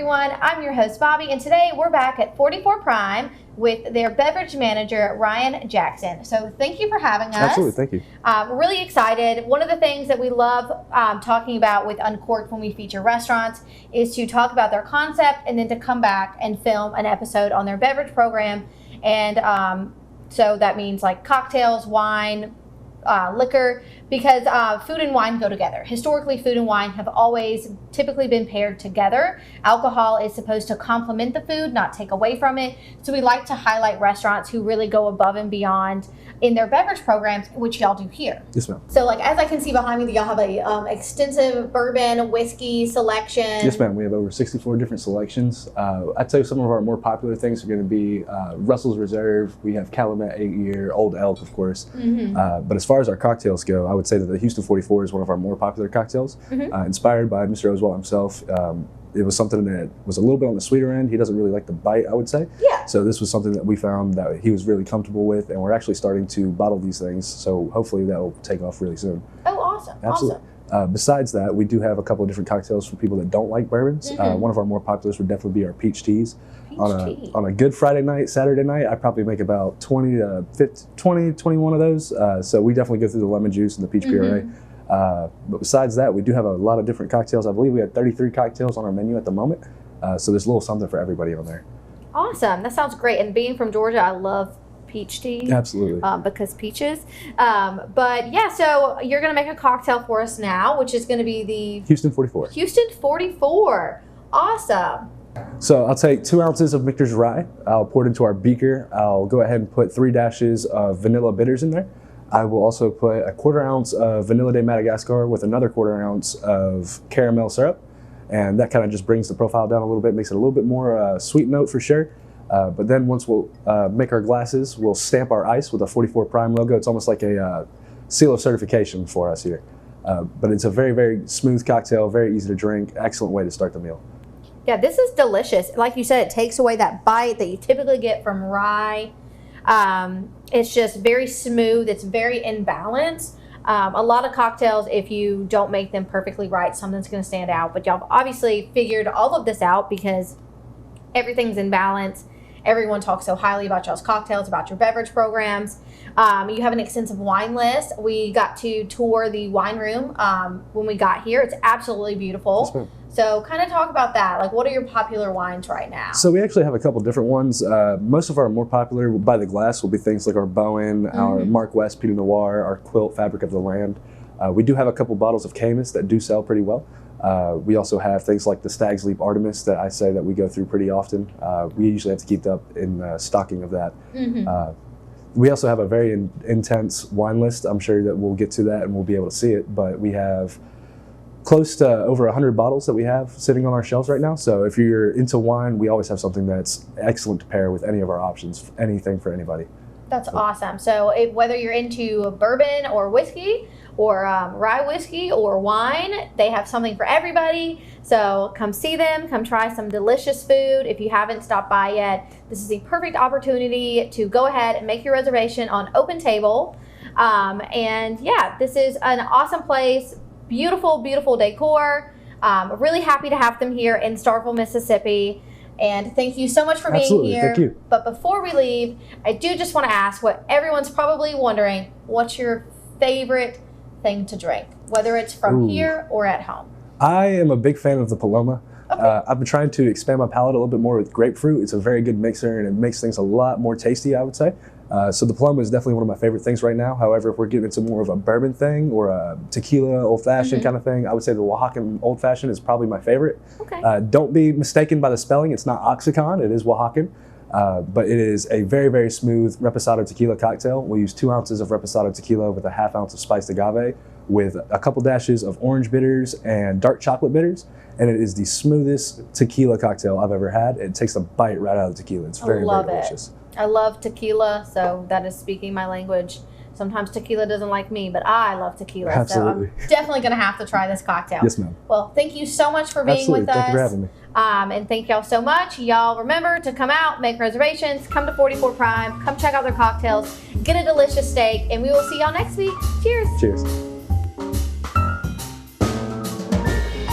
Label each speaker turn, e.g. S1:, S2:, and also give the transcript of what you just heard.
S1: everyone. I'm your host, Bobby, and today we're back at 44 Prime with their beverage manager, Ryan Jackson. So thank you for having us.
S2: Absolutely, thank you.
S1: We're really excited. One of the things that we love talking about with Uncorked when we feature restaurants is to talk about their concept and then to come back and film an episode on their beverage program. And so that means like cocktails, wine, liquor, because food and wine go together. Historically, food and wine have always typically been paired together. Alcohol is supposed to complement the food, not take away from it. So we like to highlight restaurants who really go above and beyond in their beverage programs, which y'all do here.
S2: Yes, ma'am.
S1: So like as I can see behind me, y'all have a extensive bourbon, whiskey selection.
S2: Yes, ma'am. We have over 64 different selections. I'd say some of our more popular things are going to be Russell's Reserve. We have Calumet 8-year, Old Elk, of course. Mm-hmm. But as far as our cocktails go, I would say that the Houston 44 is one of our more popular cocktails. Mm-hmm. Inspired by Mr. Oswald himself. It was something that was a little bit on the sweeter end. He doesn't really like the bite, I would say. Yeah. So this was something that we found that he was really comfortable with, and we're actually starting to bottle these things. So hopefully that will take off really soon.
S1: Oh, awesome.
S2: Absolutely. Awesome. Besides that, we do have a couple of different cocktails for people that don't like bourbons. Mm-hmm. One of our more populars would definitely be our peach teas. On a good Friday night, Saturday night, I probably make about 20 to 21 of those. So we definitely go through the lemon juice and the peach puree. But besides that, we do have a lot of different cocktails. I believe we have 33 cocktails on our menu at the moment. So there's a little something for everybody on there.
S1: Awesome. That sounds great. And being from Georgia, I love peach tea.
S2: Absolutely.
S1: Because peaches. But yeah, so you're going to make a cocktail for us now, which is going to be the
S2: Houston 44.
S1: Houston 44. Awesome.
S2: So I'll take 2 ounces of Michter's Rye. I'll pour it into our beaker. I'll go ahead and put 3 dashes of vanilla bitters in there. I will also put a 1/4 ounce of Vanilla de Madagascar with another 1/4 ounce of caramel syrup. And that kind of just brings the profile down a little bit, makes it a little bit more sweet note for sure. But then once we'll make our glasses, we'll stamp our ice with a 44 Prime logo. It's almost like a seal of certification for us here. But it's a very, very smooth cocktail, very easy to drink, excellent way to start the meal.
S1: Yeah, this is delicious. Like you said, it takes away that bite that you typically get from rye. It's just very smooth. It's very in balance. A lot of cocktails, if you don't make them perfectly right, something's going to stand out. But y'all obviously figured all of this out because everything's in balance. Everyone talks so highly about y'all's cocktails, about your beverage programs. You have an extensive wine list. We got to tour the wine room when we got here. It's absolutely beautiful. Yes, so kind of talk about that. Like, what are your popular wines right now?
S2: So we actually have a couple different ones. Most of our more popular by the glass will be things like our Bowen, our Mark West Pinot Noir, our Quilt Fabric of the Land. We do have a couple bottles of Caymus that do sell pretty well. We also have things like the Stag's Leap Artemis that I say that we go through pretty often. We usually have to keep up in stocking of that. We also have a very intense wine list. I'm sure that we'll get to that and we'll be able to see it, but we have close to over 100 bottles that we have sitting on our shelves right now. So if you're into wine, we always have something that's excellent to pair with any of our options, anything for anybody.
S1: That's awesome. So whether you're into bourbon or whiskey or rye whiskey or wine, they have something for everybody. So come see them, come try some delicious food. If you haven't stopped by yet, this is the perfect opportunity to go ahead and make your reservation on Open Table. And yeah, this is an awesome place. Beautiful, beautiful decor. Really happy to have them here in Starkville, Mississippi. And thank you so much for being here.
S2: Thank you.
S1: But before we leave, I do just want to ask what everyone's probably wondering. What's your favorite thing to drink, whether it's from here or at home?
S2: I am a big fan of the Paloma.
S1: Okay.
S2: I've been trying to expand my palate a little bit more with grapefruit. It's a very good mixer and it makes things a lot more tasty, I would say. So the Paloma is definitely one of my favorite things right now. However, if we're getting into more of a bourbon thing or a tequila old-fashioned kind of thing, I would say the Oaxacan old-fashioned is probably my favorite.
S1: Okay.
S2: Don't be mistaken by the spelling. It's not Oaxacan. It is Oaxacan. But it is a very, very smooth reposado tequila cocktail. We use 2 ounces of reposado tequila with a 1/2 ounce of spiced agave with a couple dashes of orange bitters and dark chocolate bitters. And it is the smoothest tequila cocktail I've ever had. It takes a bite right out of the tequila. It's very, very delicious.
S1: I love tequila, so that is speaking my language. Sometimes tequila doesn't like me, but I love tequila.
S2: Absolutely.
S1: So I'm definitely going to have to try this cocktail.
S2: Yes, ma'am.
S1: Well, thank you so much for being with us.
S2: Thank you for having me.
S1: And thank y'all so much. Y'all remember to come out, make reservations, come to 44 Prime, come check out their cocktails, get a delicious steak, and we will see y'all next week. Cheers.
S2: Cheers.